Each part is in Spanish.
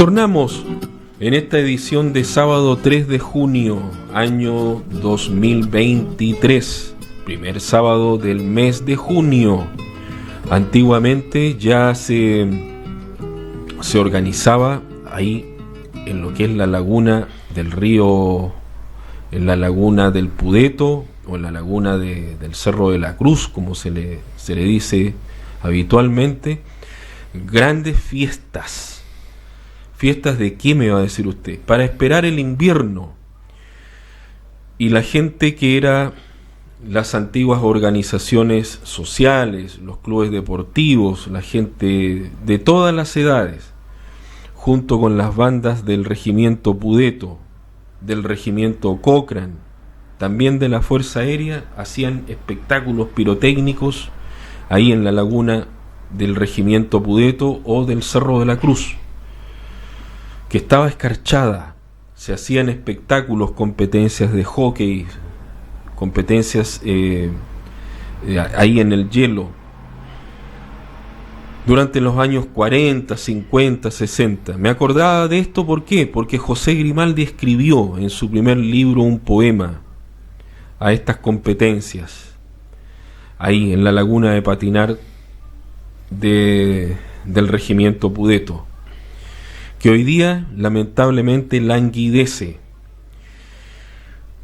Tornamos en esta edición de sábado 3 de junio, año 2023, primer sábado del mes de junio. Antiguamente ya se organizaba ahí en lo que es la laguna del río, en la laguna del Pudeto o en la laguna del Cerro de la Cruz, como se le dice habitualmente, grandes fiestas. ¿Fiestas de qué, me va a decir usted? Para esperar el invierno. Y la gente que era las antiguas organizaciones sociales, los clubes deportivos, la gente de todas las edades, junto con las bandas del regimiento Pudeto, del regimiento Cochrane, también de la Fuerza Aérea, hacían espectáculos pirotécnicos ahí en la laguna del regimiento Pudeto o del Cerro de la Cruz, que estaba escarchada. Se hacían espectáculos, competencias de hockey, competencias ahí en el hielo, durante los años 40, 50, 60. Me acordaba de esto, ¿por qué? Porque José Grimaldi escribió en su primer libro un poema a estas competencias, ahí en la laguna de patinar del regimiento Pudeto, que hoy día lamentablemente languidece,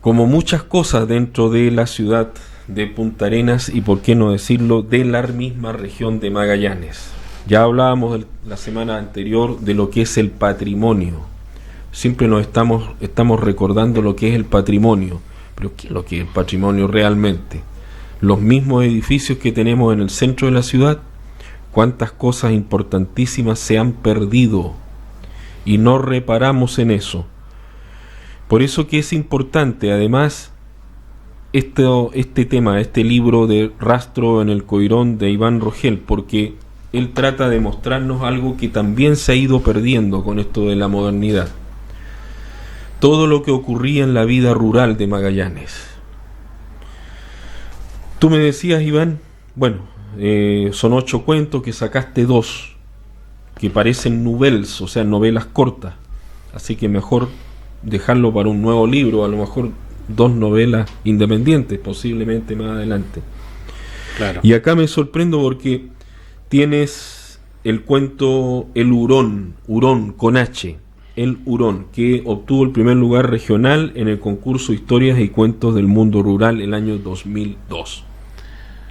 como muchas cosas dentro de la ciudad de Punta Arenas y, por qué no decirlo, de la misma región de Magallanes. Ya hablábamos la semana anterior de lo que es el patrimonio. Siempre nos estamos recordando lo que es el patrimonio, pero ¿qué es lo que es el patrimonio realmente? Los mismos edificios que tenemos en el centro de la ciudad, cuántas cosas importantísimas se han perdido y no reparamos en eso. Por eso que es importante, además, este tema, este libro de Rastro en el Coirón de Iván Rogel, porque él trata de mostrarnos algo que también se ha ido perdiendo con esto de la modernidad. Todo lo que ocurría en la vida rural de Magallanes. Tú me decías, Iván, bueno, son 8 cuentos, que sacaste 2 que parecen novelas, o sea, novelas cortas, así que mejor dejarlo para un nuevo libro, a lo mejor 2 novelas independientes, posiblemente más adelante. Claro. Y acá me sorprendo porque tienes el cuento El Hurón con H, El Hurón, que obtuvo el primer lugar regional en el concurso Historias y Cuentos del Mundo Rural el año 2002.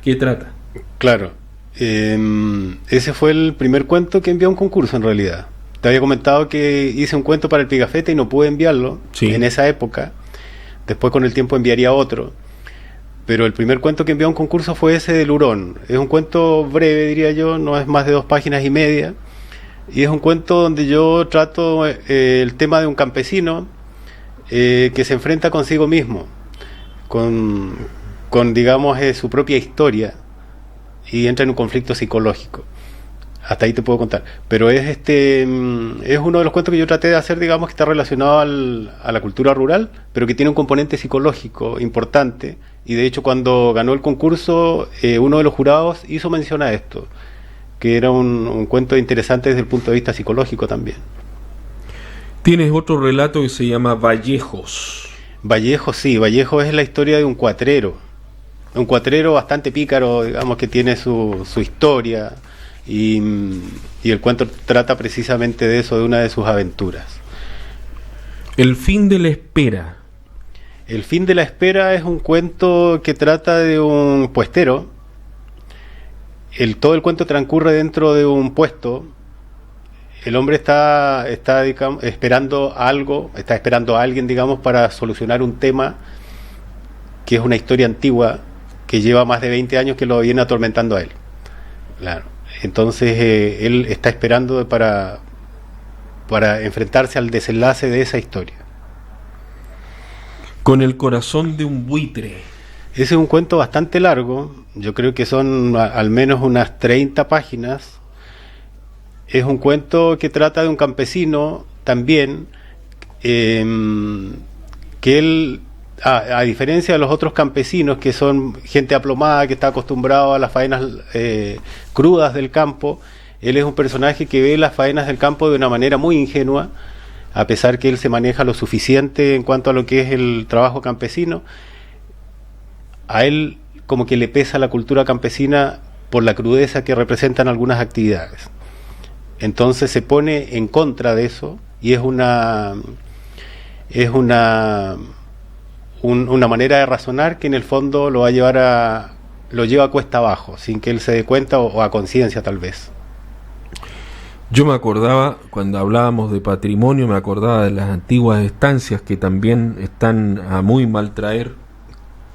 ¿Qué trata? Claro. Ese fue el primer cuento que envié a un concurso, en realidad. Te había comentado que hice un cuento para el Pigafetta y no pude enviarlo, sí, en esa época. Después, con el tiempo, enviaría otro. Pero el primer cuento que envié a un concurso fue ese del Hurón. Es un cuento breve, diría yo, no es más de 2 páginas y media. Y es un cuento donde yo trato el tema de un campesino que se enfrenta consigo mismo, con digamos, su propia historia, y entra en un conflicto psicológico. Hasta ahí te puedo contar. Pero es uno de los cuentos que yo traté de hacer, digamos, que está relacionado a la cultura rural, pero que tiene un componente psicológico importante. Y de hecho, cuando ganó el concurso, uno de los jurados hizo mención a esto, que era un cuento interesante desde el punto de vista psicológico también. Tienes otro relato que se llama Vallejos. Vallejos, sí. Vallejos es la historia de un cuatrero. Un cuatrero bastante pícaro, digamos, que tiene su historia, y el cuento trata precisamente de eso, de una de sus aventuras. El fin de la espera. El fin de la espera es un cuento que trata de un puestero. Todo el cuento transcurre dentro de un puesto. El hombre está digamos, esperando algo, está esperando a alguien, digamos, para solucionar un tema que es una historia antigua, que lleva más de 20 años que lo viene atormentando a él. Claro. Entonces él está esperando para enfrentarse al desenlace de esa historia. Con el corazón de un buitre. Ese es un cuento bastante largo, yo creo que son al menos unas 30 páginas. Es un cuento que trata de un campesino también, que él, a diferencia de los otros campesinos, que son gente aplomada, que está acostumbrado a las faenas crudas del campo, Él es un personaje que ve las faenas del campo de una manera muy ingenua, a pesar que él se maneja lo suficiente en cuanto a lo que es el trabajo campesino. A él como que le pesa la cultura campesina por la crudeza que representan algunas actividades. Entonces se pone en contra de eso, y es una manera de razonar que en el fondo lo lleva a cuesta abajo, sin que él se dé cuenta, o a conciencia tal vez. Yo me acordaba, cuando hablábamos de patrimonio, me acordaba de las antiguas estancias que también están a muy mal traer,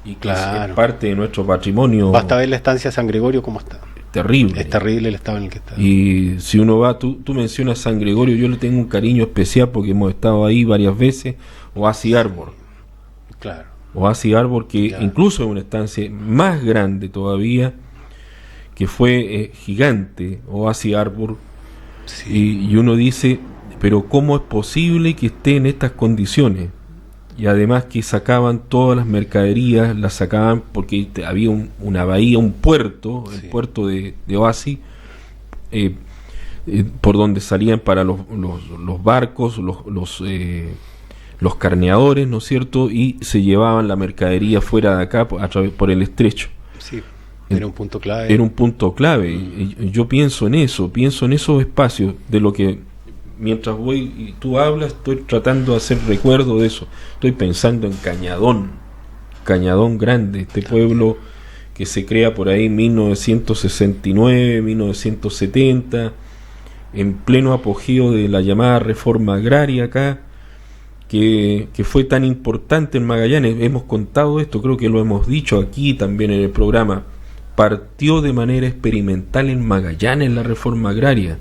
y que es parte de nuestro patrimonio. Basta ver la estancia San Gregorio cómo está. Terrible. Es terrible el estado en el que está. Y si uno va, tú mencionas San Gregorio, yo le tengo un cariño especial porque hemos estado ahí varias veces. Oasis Arbor. Claro. Oasis Arbor, que incluso es una estancia más grande todavía, que fue gigante, Oasis Arbor. Sí. Y uno dice, pero ¿cómo es posible que esté en estas condiciones? Y además que sacaban todas las mercaderías, las sacaban porque había una bahía, un puerto, el puerto de Oasis, por donde salían para los barcos, los carneadores, ¿no es cierto? Y se llevaban la mercadería fuera de acá por el estrecho. Sí, era un punto clave. Era un punto clave. Y yo pienso en eso, pienso en esos espacios, de lo que mientras voy y tú hablas, estoy tratando de hacer recuerdo de eso. Estoy pensando en Cañadón Grande, este pueblo que se crea por ahí en 1969, 1970, en pleno apogeo de la llamada reforma agraria acá, que fue tan importante en Magallanes. Hemos contado esto, creo que lo hemos dicho aquí también en el programa. Partió de manera experimental en Magallanes la reforma agraria,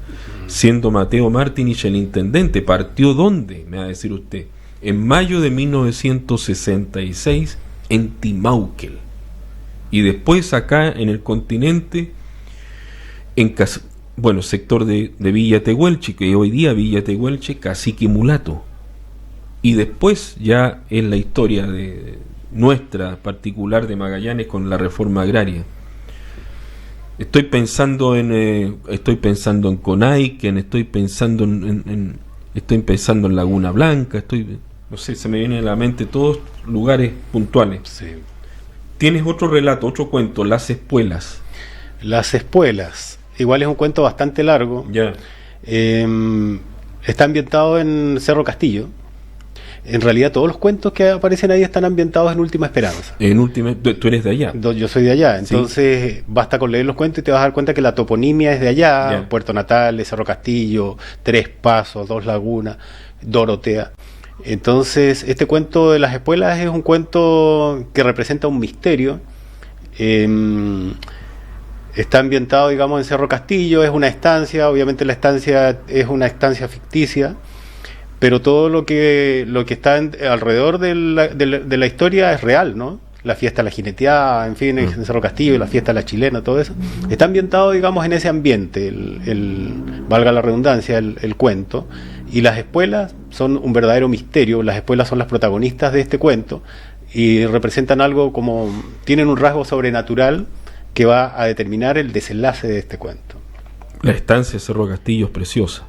siendo Mateo Martinich el intendente. ¿Partió dónde? Me va a decir usted. En mayo de 1966 en Timauquel, y después acá en el continente, en sector de Villa Tehuelche, que hoy día Villa Tehuelche, Cacique Mulato. Y después ya es la historia de nuestra particular de Magallanes con la reforma agraria. Estoy pensando en Conaiken, estoy pensando en Laguna Blanca, no sé, se me vienen a la mente todos lugares puntuales. Sí. Tienes otro relato, otro cuento, Las Espuelas. Las Espuelas, igual es un cuento bastante largo. Ya. Está ambientado en Cerro Castillo. En realidad todos los cuentos que aparecen ahí están ambientados en Última Esperanza. Tú eres de allá. Yo soy de allá, entonces sí. Basta con leer los cuentos y te vas a dar cuenta que la toponimia es de allá, Puerto Natales, Cerro Castillo, Tres Pasos, Dos Lagunas, Dorotea. Entonces este cuento de Las Espuelas es un cuento que representa un misterio. Está ambientado, digamos, en Cerro Castillo, es una estancia, obviamente la estancia es una estancia ficticia, pero todo lo que está alrededor de la historia es real, ¿no? La fiesta de la jineteada, en fin, en Cerro Castillo, la fiesta de la chilena, todo eso. Está ambientado, digamos, en ese ambiente, valga la redundancia, el cuento. Y Las Espuelas son un verdadero misterio. Las Espuelas son las protagonistas de este cuento y representan algo como... tienen un rasgo sobrenatural que va a determinar el desenlace de este cuento. La estancia de Cerro Castillo es preciosa.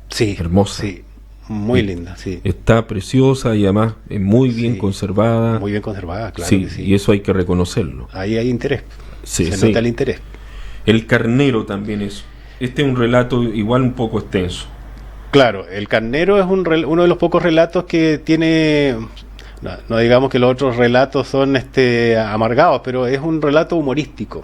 Sí. Hermosa. Sí. Muy linda, sí. Está preciosa y además muy bien conservada. Muy bien conservada, claro. Sí, que sí. Y eso hay que reconocerlo. Ahí hay interés. Sí, se nota el interés. El Carnero también es. Este es un relato igual un poco extenso. Claro, El Carnero es uno de los pocos relatos que tiene... No digamos que los otros relatos son amargados, pero es un relato humorístico.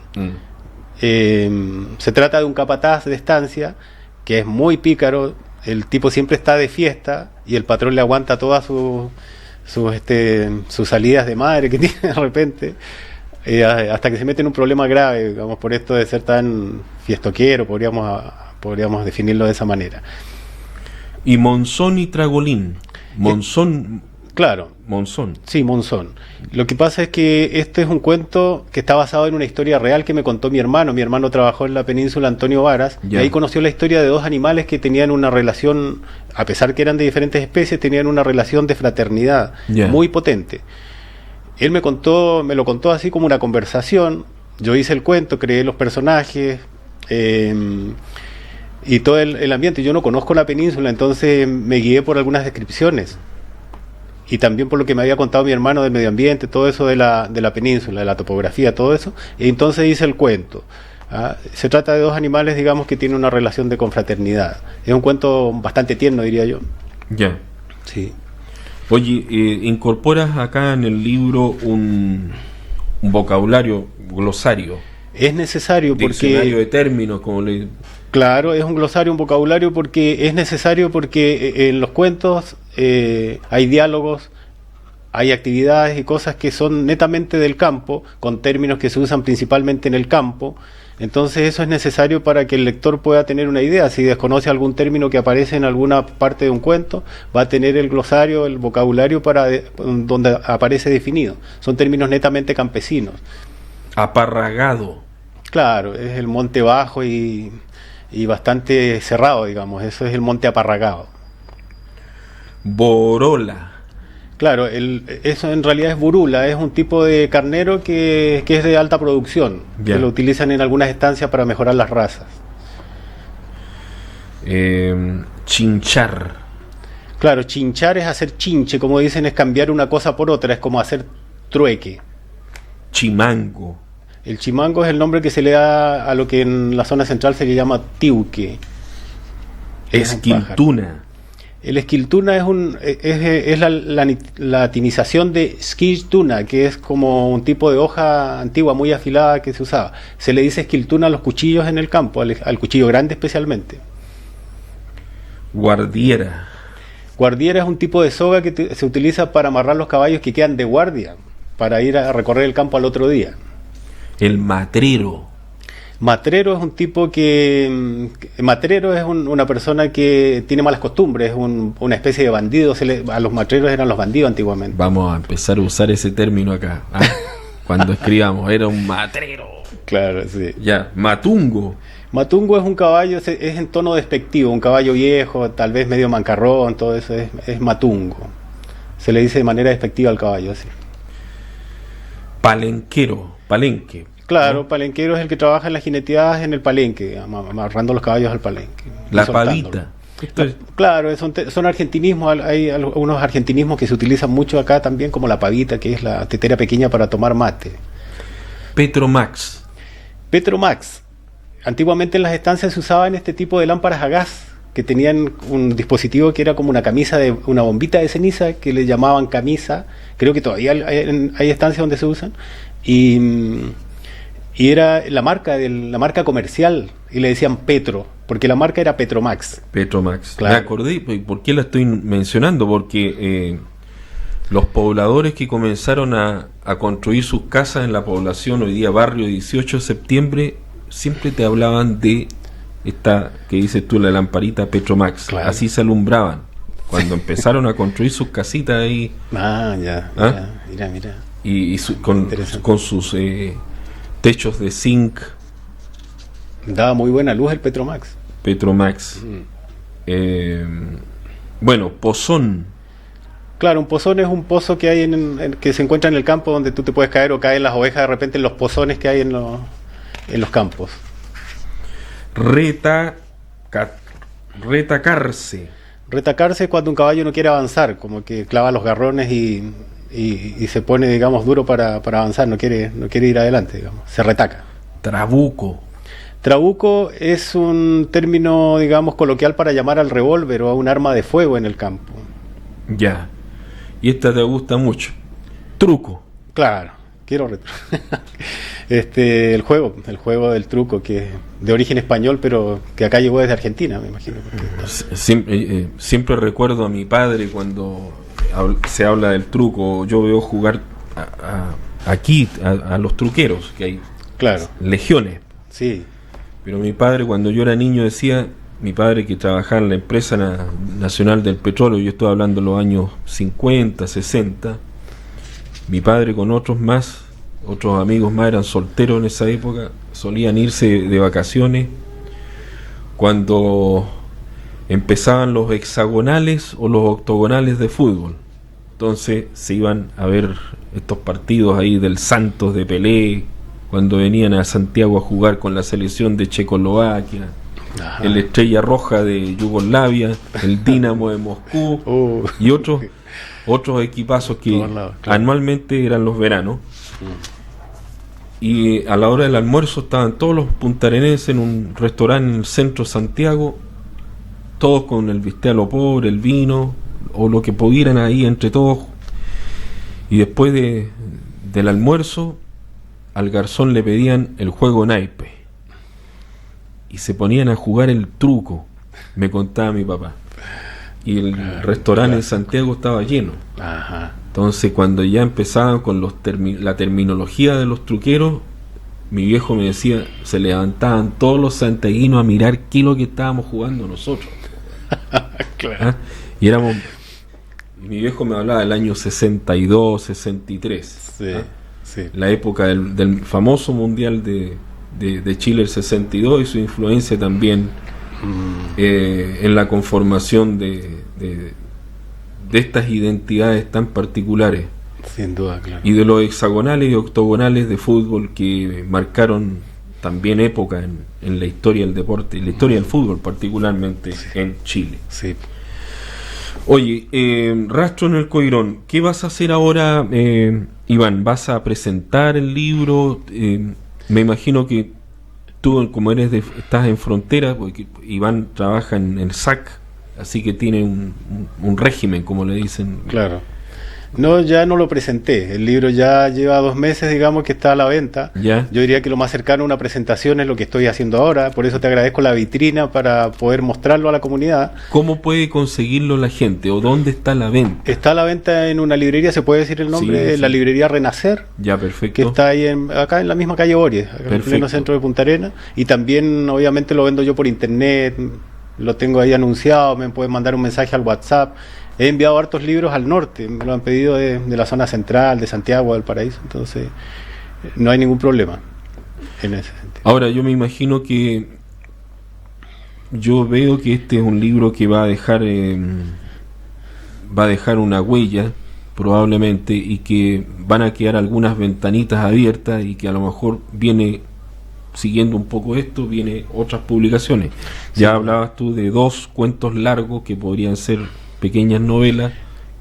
Se trata de un capataz de estancia que es muy pícaro. El tipo siempre está de fiesta y el patrón le aguanta todas sus salidas de madre que tiene de repente, hasta que se mete en un problema grave, digamos, por esto de ser tan fiestoquero, podríamos definirlo de esa manera. Y Monzón y Tragolín. Monzón. Claro. Monzón. Sí, Monzón. Lo que pasa es que este es un cuento que está basado en una historia real que me contó mi hermano. Mi hermano trabajó en la península Antonio Varas, y ahí conoció la historia de dos animales que tenían una relación, a pesar que eran de diferentes especies, tenían una relación de fraternidad muy potente. Él me lo contó así como una conversación. Yo hice el cuento, creé los personajes, y todo el ambiente. Yo no conozco la península, entonces me guié por algunas descripciones y también por lo que me había contado mi hermano del medio ambiente, todo eso de la península, de la topografía, todo eso, y entonces hice el cuento. Se trata de dos animales, digamos, que tienen una relación de confraternidad. Es un cuento bastante tierno, diría yo. Ya. Sí. Oye, incorporas acá en el libro un vocabulario, glosario. Es necesario porque... Diccionario de términos, como le... Claro, es un glosario, un vocabulario, porque es necesario porque en los cuentos hay diálogos, hay actividades y cosas que son netamente del campo, con términos que se usan principalmente en el campo. Entonces eso es necesario para que el lector pueda tener una idea. Si desconoce algún término que aparece en alguna parte de un cuento, va a tener el glosario, el vocabulario donde aparece definido. Son términos netamente campesinos. Aparragado. Claro, es el monte bajo y bastante cerrado, digamos. Eso es el monte aparragado. Borola. Claro, eso en realidad es burula, es un tipo de carnero que es de alta producción, que lo utilizan en algunas estancias para mejorar las razas. Chinchar. Claro, chinchar es hacer chinche, como dicen, es cambiar una cosa por otra, es como hacer trueque. Chimango. El chimango es el nombre que se le da a lo que en la zona central se le llama tiuque. Esquiltuna. El esquiltuna es la latinización de esquiltuna, que es como un tipo de hoja antigua muy afilada que se usaba. Se le dice esquiltuna a los cuchillos en el campo, al cuchillo grande especialmente. Guardiera. Guardiera es un tipo de soga que se utiliza para amarrar los caballos que quedan de guardia, para ir a recorrer el campo al otro día. El matrero. Matrero es un tipo matrero es una persona que tiene malas costumbres, es una especie de bandido. A los matreros eran los bandidos antiguamente. Vamos a empezar a usar ese término acá. Cuando escribamos, era un matrero. Claro, sí. Ya, matungo. Matungo es un caballo, es en tono despectivo, un caballo viejo, tal vez medio mancarrón, todo eso es matungo. Se le dice de manera despectiva al caballo, así. Palenquero, palenque. Claro, ¿no? Palenquero es el que trabaja en las jineteadas en el palenque, amarrando los caballos al palenque. La pavita. Claro, son argentinismos, hay unos argentinismos que se utilizan mucho acá también, como la pavita, que es la tetera pequeña para tomar mate. Petromax. Petromax. Antiguamente en las estancias se usaban este tipo de lámparas a gas, que tenían un dispositivo que era como una bombita de ceniza, que le llamaban camisa. Creo que todavía hay estancias donde se usan. Y era la marca comercial, y le decían Petro, porque la marca era Petromax. Petromax. Claro. Me acordé, ¿por qué la estoy mencionando? Porque los pobladores que comenzaron a construir sus casas en la población, hoy día barrio 18 de septiembre, siempre te hablaban de esta que dices tú, la lamparita Petromax. Claro. Así se alumbraban. Cuando empezaron a construir sus casitas ahí. Mira. Y con sus techos de zinc. Daba muy buena luz el Petromax. Bueno, pozón. Claro, un pozón es un pozo que hay que se encuentra en el campo, donde tú te puedes caer o caen las ovejas de repente en los pozones que hay en los campos. Retacarse. Retacarse es cuando un caballo no quiere avanzar, como que clava los garrones y se pone, digamos, duro para avanzar, no quiere ir adelante, digamos, se retaca. Trabuco. Trabuco es un término, digamos, coloquial para llamar al revólver o a un arma de fuego en el campo. Ya. Y esta te gusta mucho. Truco. Claro, el juego del truco, que es de origen español, pero que acá llegó desde Argentina, me imagino. Siempre recuerdo a mi padre cuando se habla del truco. Yo veo jugar aquí a los truqueros, que hay legiones. Sí. Pero mi padre, cuando yo era niño, decía, mi padre que trabajaba en la empresa nacional del petróleo, yo estoy hablando de los años 50, 60, mi padre con otros amigos más, eran solteros en esa época, solían irse de vacaciones cuando empezaban los hexagonales o los octogonales de fútbol. Entonces se iban a ver estos partidos ahí del Santos de Pelé, cuando venían a Santiago a jugar con la selección de Checoslovaquia. Ajá. el Estrella Roja de Yugoslavia, el Dinamo de Moscú y otros equipazos que claro. Anualmente eran los veranos. Y a la hora del almuerzo estaban todos los puntarenenses en un restaurante en el centro de Santiago, todos con el bistec a lo pobre, el vino o lo que pudieran ahí entre todos. Y después del almuerzo al garzón le pedían el juego naipe y se ponían a jugar el truco, me contaba mi papá. Y el restaurante en Santiago estaba lleno. Ajá. Entonces cuando ya empezaban con la terminología de los truqueros, mi viejo me decía, se levantaban todos los santiaguinos a mirar qué es lo que estábamos jugando nosotros. Claro. ¿Ah? Y mi viejo me hablaba del año 62, 63. Sí, sí. La época del famoso Mundial de Chile, el 62, y su influencia también en la conformación de estas identidades tan particulares. Sin duda, claro. Y de los hexagonales y octogonales de fútbol que marcaron también época en la historia del deporte, y la historia del fútbol particularmente en Chile. Sí. Oye, Rastro en el Coirón, ¿qué vas a hacer ahora, Iván? ¿Vas a presentar el libro? Me imagino que tú, como estás en frontera, porque Iván trabaja en el SAC, así que tiene un régimen, como le dicen. Claro. No, ya no lo presenté. El libro ya lleva 2 meses, digamos, que está a la venta. ¿Ya? Yo diría que lo más cercano a una presentación es lo que estoy haciendo ahora. Por eso te agradezco la vitrina para poder mostrarlo a la comunidad. ¿Cómo puede conseguirlo la gente? ¿O dónde está la venta? Está a la venta en una librería, ¿se puede decir el nombre? Sí. La librería Renacer. Ya, perfecto. Que está ahí acá en la misma calle Bories, en el pleno centro de Punta Arenas. Y también, obviamente, lo vendo yo por internet. Lo tengo ahí anunciado. Me pueden mandar un mensaje al WhatsApp. He enviado hartos libros al norte, me lo han pedido de la zona central, de Santiago, del Paraíso, entonces no hay ningún problema en ese sentido. Ahora, yo me imagino que yo veo que este es un libro que va a dejar una huella, probablemente, y que van a quedar algunas ventanitas abiertas y que a lo mejor viene, siguiendo un poco esto, viene otras publicaciones. Ya hablabas tú de 2 cuentos largos que podrían ser pequeñas novelas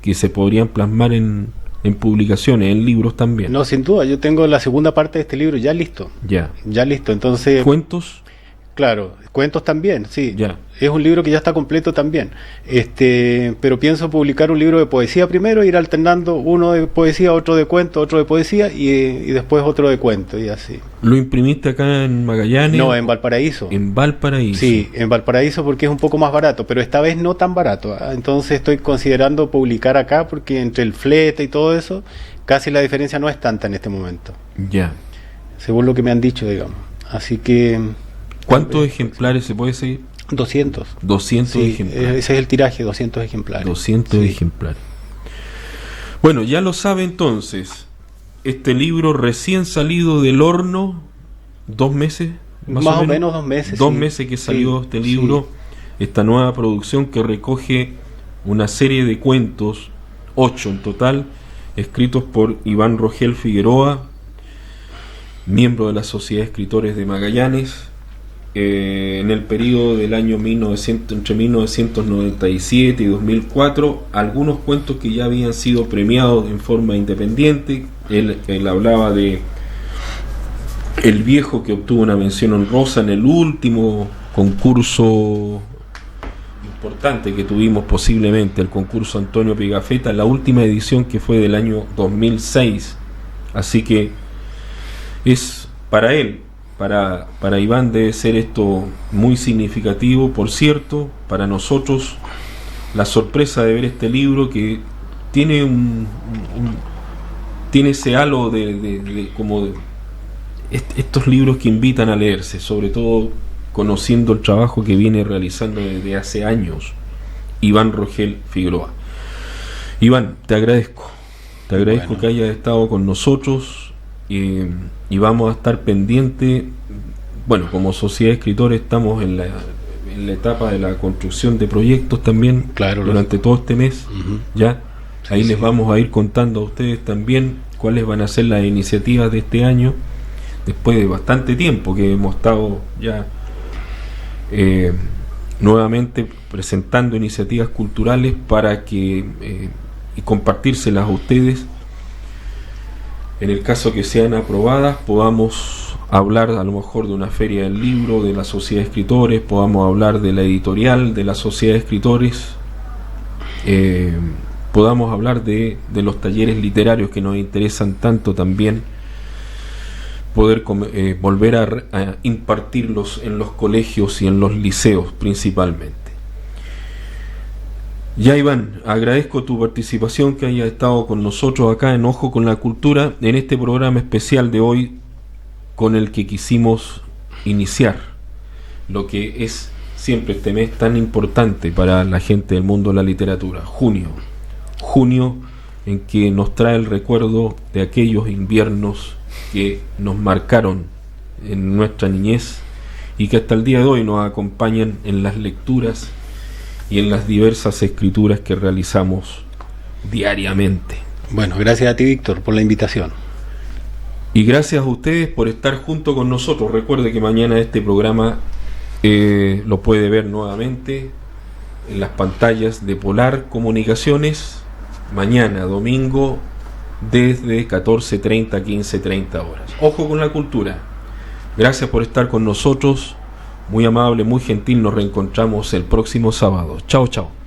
que se podrían plasmar en publicaciones, en libros también. No, sin duda, yo tengo la segunda parte de este libro ya listo. Ya listo, entonces... ¿Cuentos? Claro, cuentos también, sí. Ya. Es un libro que ya está completo también. Pero pienso publicar un libro de poesía primero, ir alternando uno de poesía, otro de cuento, otro de poesía y después otro de cuento y así. ¿Lo imprimiste acá en Magallanes? No, en Valparaíso. En Valparaíso. Sí, en Valparaíso porque es un poco más barato, pero esta vez no tan barato. Entonces estoy considerando publicar acá porque entre el flete y todo eso, casi la diferencia no es tanta en este momento. Ya. Según lo que me han dicho, digamos. Así que... ¿Cuántos ejemplares se puede seguir? 200. 200 sí, ejemplares. Ese es el tiraje, 200 ejemplares. 200 ejemplares. Bueno, ya lo sabe entonces. Este libro recién salido del horno, 2 meses. Más o menos 2 meses. 2 meses que salió este libro, esta nueva producción que recoge una serie de cuentos, 8 en total, escritos por Iván Rogel Figueroa, miembro de la Sociedad de Escritores de Magallanes, en el periodo del año entre 1997 y 2004, algunos cuentos que ya habían sido premiados en forma independiente. Él hablaba de El Viejo, que obtuvo una mención honrosa en el último concurso importante que tuvimos, posiblemente el concurso Antonio Pigafetta, la última edición, que fue del año 2006. Así que es para él, para Iván, debe ser esto muy significativo. Por cierto, para nosotros la sorpresa de ver este libro, que tiene tiene ese halo de estos libros que invitan a leerse, sobre todo conociendo el trabajo que viene realizando desde hace años Iván Rogel Figueroa. Iván, te agradezco que hayas estado con nosotros. Y vamos a estar pendientes. Bueno, como Sociedad de Escritores estamos en la etapa de la construcción de proyectos también, claro, durante todo este mes. Ya ahí les sí. Vamos a ir contando a ustedes también cuáles van a ser las iniciativas de este año, después de bastante tiempo que hemos estado ya nuevamente presentando iniciativas culturales para que y compartírselas a ustedes. En el caso que sean aprobadas, podamos hablar a lo mejor de una feria del libro, de la sociedad de escritores, podamos hablar de la editorial, de la sociedad de escritores, podamos hablar de los talleres literarios que nos interesan tanto también, poder volver a impartirlos en los colegios y en los liceos principalmente. Ya, Iván, agradezco tu participación, que hayas estado con nosotros acá en Ojo con la Cultura, en este programa especial de hoy, con el que quisimos iniciar lo que es siempre este mes tan importante para la gente del mundo de la literatura, junio en que nos trae el recuerdo de aquellos inviernos que nos marcaron en nuestra niñez y que hasta el día de hoy nos acompañan en las lecturas y en las diversas escrituras que realizamos diariamente. Bueno, gracias a ti, Víctor, por la invitación. Y gracias a ustedes por estar junto con nosotros. Recuerde que mañana este programa lo puede ver nuevamente en las pantallas de Polar Comunicaciones, mañana domingo desde 14:30 a 15:30 horas. Ojo con la Cultura. Gracias por estar con nosotros. Muy amable, muy gentil. Nos reencontramos el próximo sábado. Chao, chao.